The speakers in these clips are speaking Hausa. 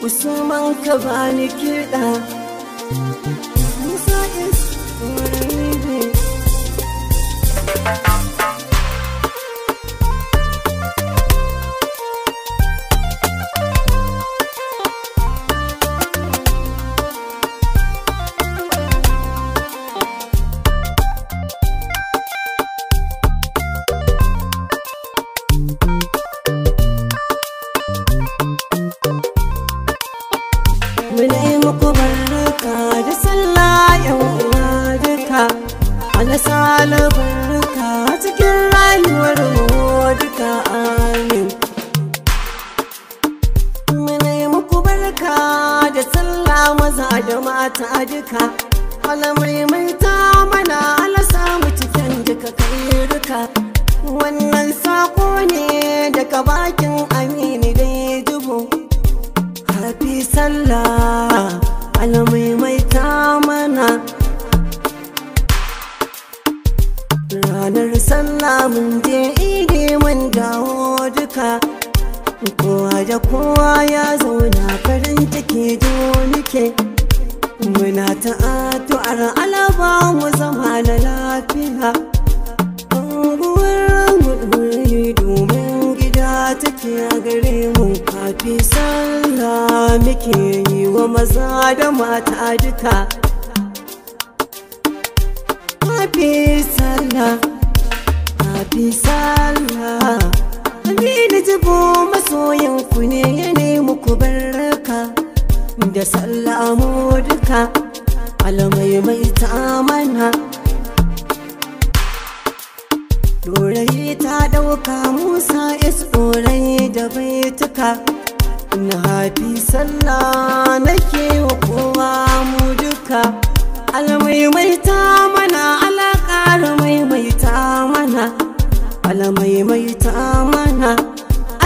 Usman ka bani kiɗa Musa is ready. Muna yi muku barka da sallah yan uwa duka, Allah sa albarka cikin rayuwar mu duka, amin. Muna yi muku barka da sallah maza da mata duka, Allah maimaita mana, Allah sa mu cikin duka kairuka. Wannan sako ne daga bakin Aminu dai dubu. Happy Sallah, Allah maimaita mana. Ranar sallah mun je idi mun dawo duka, kowa da kowa ya zauna farin ciki nike. Muna ta addu'ar Allah ba mu zama na lafiya. Unguwar mu domin gida take a gare mu. Happy Sallah muke yi wa maza da mata duka. Happy Sallah, Happy Sallah. Aminu Jibo masoyin ku ne ya nemi ku barka da sallah mu duka, Allah maimaita mana. Dorayi ta ɗauka Musa is ɗorayi da baituka. Na Happy Sallah nake wa kowa mu duka, Allah maimaita mana, Allah ƙara maimaita mana, Allah maimaita mana,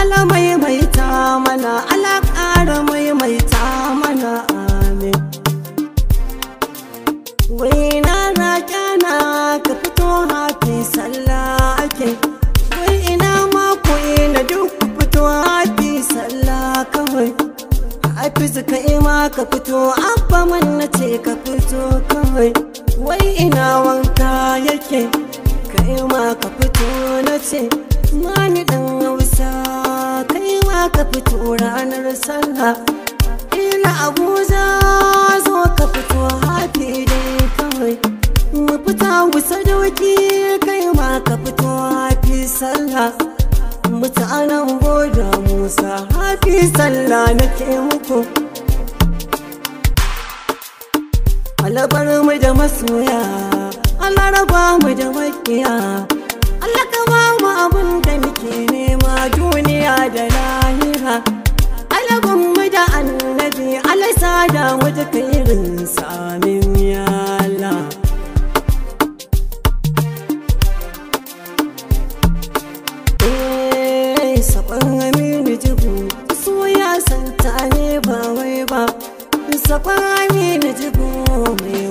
Allah maimaita mana, Allah ƙara maimaita mana, amin. Wai na raƙana ka fito Happy Sallah ake, wai ina mako ina duk fito Happy Sallah kawai. Hafiz ka ima ka fito, abba man na ce ka fito kawai. Wai ina wanka yake, ka ima ka fito na ce. Mani dan Hausa ka ima ka fito ranar sallah. Ila Abuja zo ka fito Happy dai kawai. Mu fita wusa doki kai ma ka fito Happy Sallah. Mutanen Boda Musa Happy Sallah nake muku. Allah bar mu da masoya, Allah raba mu da makiya, Allah ka ba mu abin da muke nema duniya da lahira. Allah ban mu da annabi, Allah sada mu da kairin samin ya Allah. Sakon Aminu Jibo so ya santa ne ba wai ba. Sakon Aminu Jibo mai